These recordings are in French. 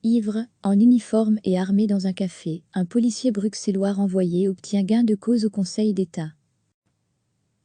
Ivre, en uniforme et armé dans un café, un policier bruxellois renvoyé obtient gain de cause au Conseil d'État.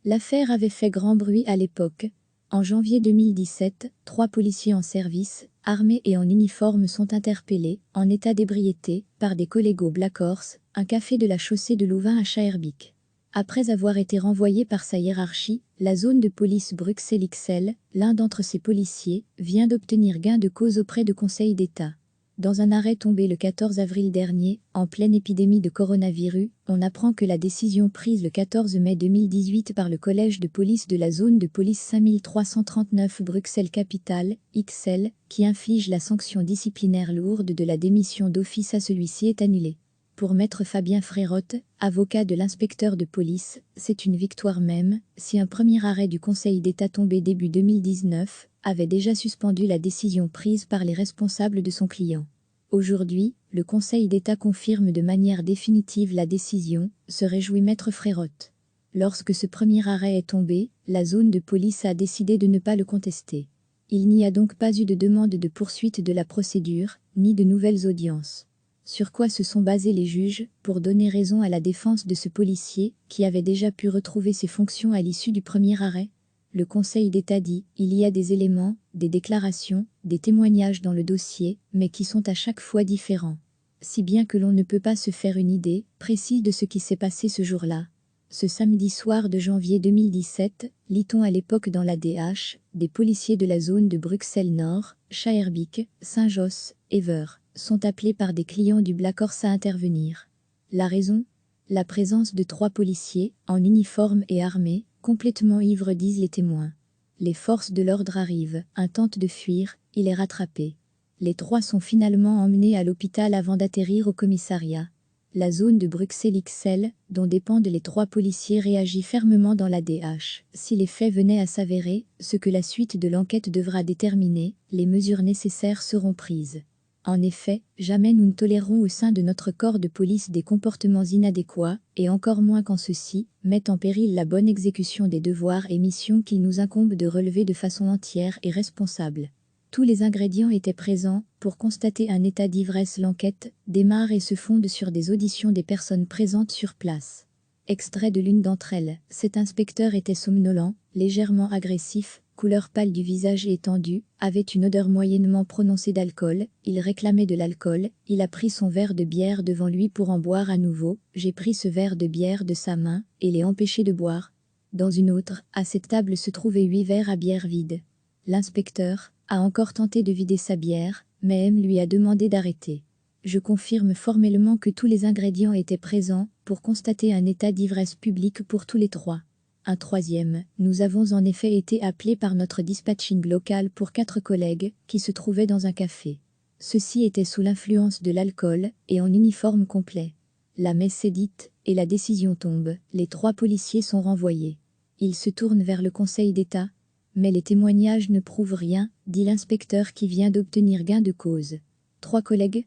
L'affaire avait fait grand bruit à l'époque. En janvier 2017, 3 policiers en service, armés et en uniforme sont interpellés, en état d'ébriété, par des collègues au Black Horse, un café de la chaussée de Louvain à Schaerbeek. Après avoir été renvoyé par sa hiérarchie, la zone de police Bruxelles XL, l'un d'entre ces policiers, vient d'obtenir gain de cause auprès du Conseil d'État. Dans un arrêt tombé le 14 avril dernier, en pleine épidémie de coronavirus, on apprend que la décision prise le 14 mai 2018 par le collège de police de la zone de police 5339 Bruxelles-Capitale, XL, qui inflige la sanction disciplinaire lourde de la démission d'office à celui-ci est annulée. Pour maître Fabien Frérotte, avocat de l'inspecteur de police, c'est une victoire même, si un premier arrêt du Conseil d'État tombé début 2019 avait déjà suspendu la décision prise par les responsables de son client. Aujourd'hui, le Conseil d'État confirme de manière définitive la décision, se réjouit maître Frérotte. Lorsque ce premier arrêt est tombé, la zone de police a décidé de ne pas le contester. Il n'y a donc pas eu de demande de poursuite de la procédure, ni de nouvelles audiences. Sur quoi se sont basés les juges pour donner raison à la défense de ce policier qui avait déjà pu retrouver ses fonctions à l'issue du premier arrêt? Le Conseil d'État dit « Il y a des éléments, des déclarations, des témoignages dans le dossier, mais qui sont à chaque fois différents. Si bien que l'on ne peut pas se faire une idée précise de ce qui s'est passé ce jour-là. » Ce samedi soir de janvier 2017, lit-on à l'époque dans la DH, des policiers de la zone de Bruxelles-Nord, Schaerbeek, Saint-Josse, Ever, sont appelés par des clients du Black Horse à intervenir. La raison? La présence de 3 policiers, en uniforme et armés, complètement ivres disent les témoins. Les forces de l'ordre arrivent, un tente de fuir, il est rattrapé. Les 3 sont finalement emmenés à l'hôpital avant d'atterrir au commissariat. La zone de Bruxelles XL, dont dépendent les 3 policiers, réagit fermement dans la DH. Si les faits venaient à s'avérer, ce que la suite de l'enquête devra déterminer, les mesures nécessaires seront prises. En effet, jamais nous ne tolérerons au sein de notre corps de police des comportements inadéquats, et encore moins quand ceux-ci mettent en péril la bonne exécution des devoirs et missions qu'il nous incombe de relever de façon entière et responsable. Tous les ingrédients étaient présents pour constater un état d'ivresse. L'enquête démarre et se fonde sur des auditions des personnes présentes sur place. Extrait de l'une d'entre elles. Cet inspecteur était somnolent, légèrement agressif, couleur pâle du visage étendu, avait une odeur moyennement prononcée d'alcool, il réclamait de l'alcool, il a pris son verre de bière devant lui pour en boire à nouveau, j'ai pris ce verre de bière de sa main, et l'ai empêché de boire. Dans une autre, à cette table se trouvaient 8 verres à bière vide. L'inspecteur a encore tenté de vider sa bière, mais M lui a demandé d'arrêter. Je confirme formellement que tous les ingrédients étaient présents pour constater un état d'ivresse publique pour tous les 3. Un troisième, nous avons en effet été appelés par notre dispatching local pour 4 collègues qui se trouvaient dans un café. Ceux-ci étaient sous l'influence de l'alcool et en uniforme complet. La messe est dite et la décision tombe, les 3 policiers sont renvoyés. Ils se tournent vers le Conseil d'État, mais les témoignages ne prouvent rien, dit l'inspecteur qui vient d'obtenir gain de cause. 3 collègues?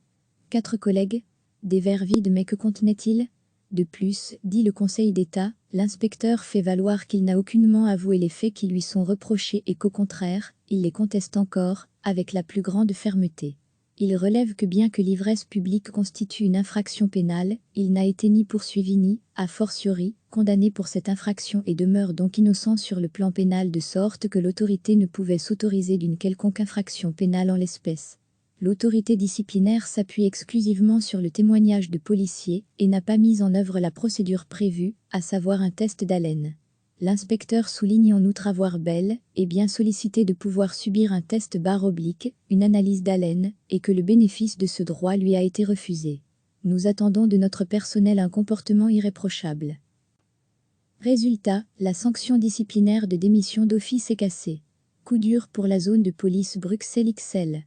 4 collègues? Des verres vides, mais que contenaient-ils? De plus, dit le Conseil d'État, l'inspecteur fait valoir qu'il n'a aucunement avoué les faits qui lui sont reprochés et qu'au contraire, il les conteste encore, avec la plus grande fermeté. Il relève que bien que l'ivresse publique constitue une infraction pénale, il n'a été ni poursuivi ni, a fortiori, condamné pour cette infraction et demeure donc innocent sur le plan pénal, de sorte que l'autorité ne pouvait s'autoriser d'une quelconque infraction pénale en l'espèce. L'autorité disciplinaire s'appuie exclusivement sur le témoignage de policiers et n'a pas mis en œuvre la procédure prévue, à savoir un test d'haleine. L'inspecteur souligne en outre avoir bel et bien sollicité de pouvoir subir un test /, une analyse d'haleine, et que le bénéfice de ce droit lui a été refusé. Nous attendons de notre personnel un comportement irréprochable. Résultat, la sanction disciplinaire de démission d'office est cassée. Coup dur pour la zone de police Bruxelles XL.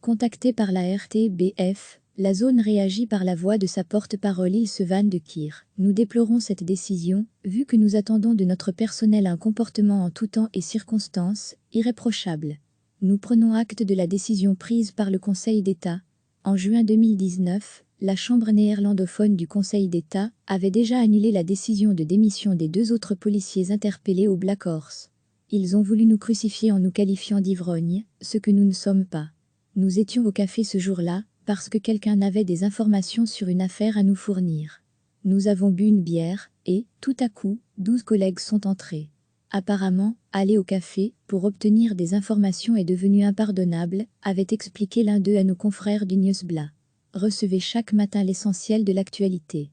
Contactée par la RTBF, la zone réagit par la voix de sa porte-parole Ilse Van de Kier. Nous déplorons cette décision, vu que nous attendons de notre personnel un comportement en tout temps et circonstances, irréprochable. Nous prenons acte de la décision prise par le Conseil d'État. En juin 2019, la Chambre néerlandophone du Conseil d'État avait déjà annulé la décision de démission des 2 autres policiers interpellés au Black Horse. Ils ont voulu nous crucifier en nous qualifiant d'ivrognes, ce que nous ne sommes pas. Nous étions au café ce jour-là, parce que quelqu'un avait des informations sur une affaire à nous fournir. Nous avons bu une bière, et, tout à coup, 12 collègues sont entrés. Apparemment, aller au café, pour obtenir des informations est devenu impardonnable, avait expliqué l'un d'eux à nos confrères du Newsblatt. Recevez chaque matin l'essentiel de l'actualité.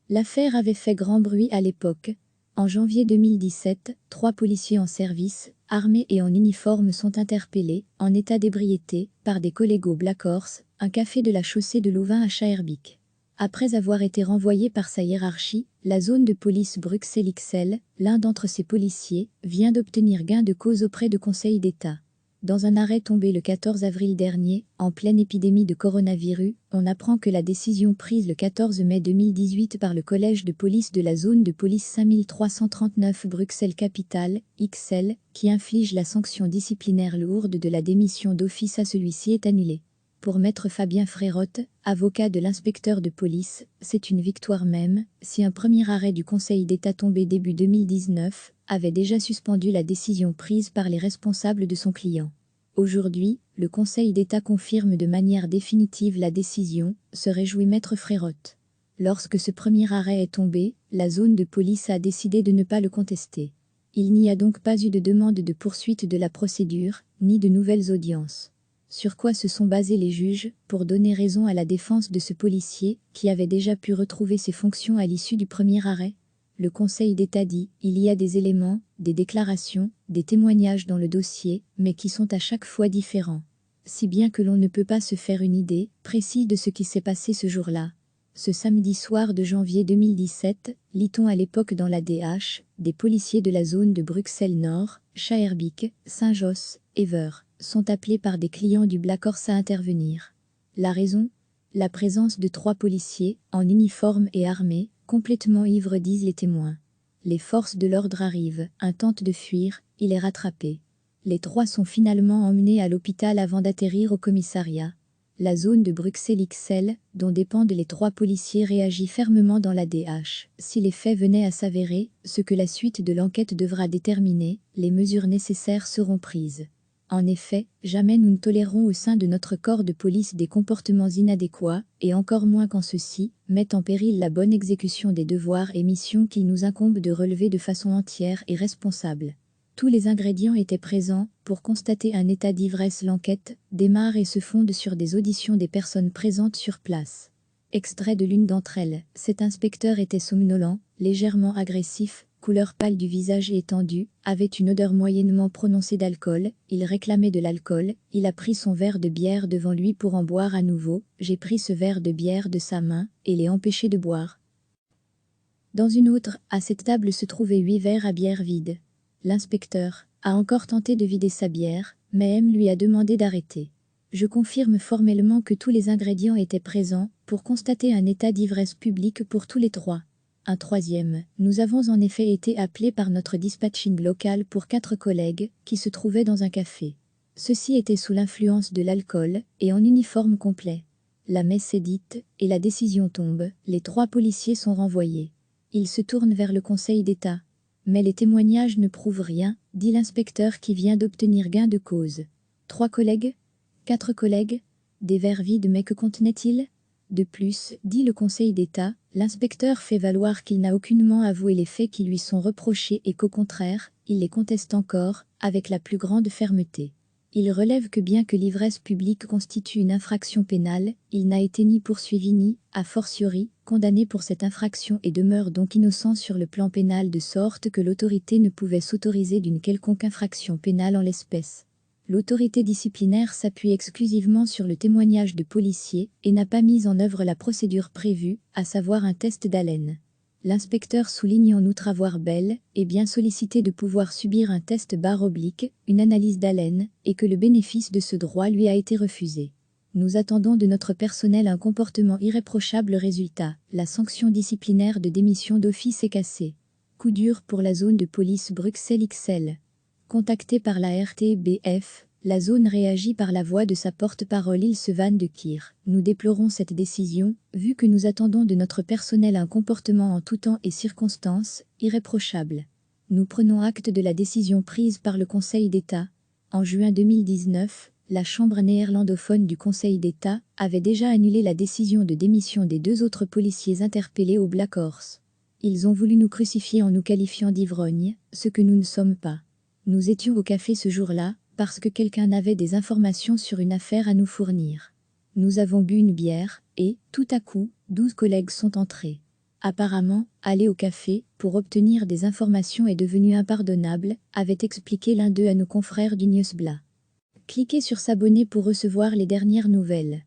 L'affaire avait fait grand bruit à l'époque. En janvier 2017, 3 policiers en service, armés et en uniforme sont interpellés, en état d'ébriété, par des collègues au Black Horse, un café de la chaussée de Louvain à Schaerbeek. Après avoir été renvoyé par sa hiérarchie, la zone de police Bruxelles XL, l'un d'entre ces policiers, vient d'obtenir gain de cause auprès du Conseil d'État. Dans un arrêt tombé le 14 avril dernier, en pleine épidémie de coronavirus, on apprend que la décision prise le 14 mai 2018 par le collège de police de la zone de police 5339 Bruxelles-Capitale, XL, qui inflige la sanction disciplinaire lourde de la démission d'office à celui-ci est annulée. Pour maître Fabien Frérotte, avocat de l'inspecteur de police, c'est une victoire même, si un premier arrêt du Conseil d'État tombé début 2019 avait déjà suspendu la décision prise par les responsables de son client. Aujourd'hui, le Conseil d'État confirme de manière définitive la décision, se réjouit maître Frérotte. Lorsque ce premier arrêt est tombé, la zone de police a décidé de ne pas le contester. Il n'y a donc pas eu de demande de poursuite de la procédure, ni de nouvelles audiences. Sur quoi se sont basés les juges pour donner raison à la défense de ce policier qui avait déjà pu retrouver ses fonctions à l'issue du premier arrêt? Le Conseil d'État dit « Il y a des éléments, des déclarations, des témoignages dans le dossier, mais qui sont à chaque fois différents. Si bien que l'on ne peut pas se faire une idée précise de ce qui s'est passé ce jour-là. » Ce samedi soir de janvier 2017, lit-on à l'époque dans la DH, des policiers de la zone de Bruxelles-Nord, Schaerbeek, Saint-Josse, Ever, sont appelés par des clients du Black Horse à intervenir. La raison? La présence de 3 policiers, en uniforme et armés, complètement ivres disent les témoins. Les forces de l'ordre arrivent, un tente de fuir, il est rattrapé. Les 3 sont finalement emmenés à l'hôpital avant d'atterrir au commissariat. La zone de Bruxelles XL, dont dépendent les 3 policiers, réagit fermement dans la DH. Si les faits venaient à s'avérer, ce que la suite de l'enquête devra déterminer, les mesures nécessaires seront prises. En effet, jamais nous ne tolérerons au sein de notre corps de police des comportements inadéquats, et encore moins quand ceux-ci mettent en péril la bonne exécution des devoirs et missions qu'il nous incombe de relever de façon entière et responsable. Tous les ingrédients étaient présents pour constater un état d'ivresse. L'enquête démarre et se fonde sur des auditions des personnes présentes sur place. Extrait de l'une d'entre elles. Cet inspecteur était somnolent, légèrement agressif, couleur pâle du visage étendu, avait une odeur moyennement prononcée d'alcool, il réclamait de l'alcool, il a pris son verre de bière devant lui pour en boire à nouveau, j'ai pris ce verre de bière de sa main, et l'ai empêché de boire. Dans une autre, à cette table se trouvaient 8 verres à bière vide. L'inspecteur a encore tenté de vider sa bière, mais M lui a demandé d'arrêter. Je confirme formellement que tous les ingrédients étaient présents pour constater un état d'ivresse publique pour tous les 3. Un troisième, nous avons en effet été appelés par notre dispatching local pour 4 collègues qui se trouvaient dans un café. Ceux-ci étaient sous l'influence de l'alcool et en uniforme complet. La messe est dite et la décision tombe, les 3 policiers sont renvoyés. Ils se tournent vers le Conseil d'État. Mais les témoignages ne prouvent rien, dit l'inspecteur qui vient d'obtenir gain de cause. 3 collègues? 4 collègues? Des verres vides, mais que contenaient-ils? De plus, dit le Conseil d'État, l'inspecteur fait valoir qu'il n'a aucunement avoué les faits qui lui sont reprochés et qu'au contraire, il les conteste encore, avec la plus grande fermeté. Il relève que bien que l'ivresse publique constitue une infraction pénale, il n'a été ni poursuivi ni, a fortiori, condamné pour cette infraction et demeure donc innocent sur le plan pénal, de sorte que l'autorité ne pouvait s'autoriser d'une quelconque infraction pénale en l'espèce. L'autorité disciplinaire s'appuie exclusivement sur le témoignage de policiers et n'a pas mis en œuvre la procédure prévue, à savoir un test d'haleine. L'inspecteur souligne en outre avoir bel et bien sollicité de pouvoir subir un test /, une analyse d'haleine, et que le bénéfice de ce droit lui a été refusé. Nous attendons de notre personnel un comportement irréprochable. Résultat, la sanction disciplinaire de démission d'office est cassée. Coup dur pour la zone de police Bruxelles XL. Contacté par la RTBF, la zone réagit par la voix de sa porte-parole Ilse-Van de Kier. Nous déplorons cette décision, vu que nous attendons de notre personnel un comportement en tout temps et circonstances, irréprochable. Nous prenons acte de la décision prise par le Conseil d'État. En juin 2019, la chambre néerlandophone du Conseil d'État avait déjà annulé la décision de démission des 2 autres policiers interpellés au Black Horse. Ils ont voulu nous crucifier en nous qualifiant d'ivrognes, ce que nous ne sommes pas. Nous étions au café ce jour-là, parce que quelqu'un avait des informations sur une affaire à nous fournir. Nous avons bu une bière, et, tout à coup, 12 collègues sont entrés. Apparemment, aller au café, pour obtenir des informations est devenu impardonnable, avait expliqué l'un d'eux à nos confrères du Nieuwsblad. Cliquez sur s'abonner pour recevoir les dernières nouvelles.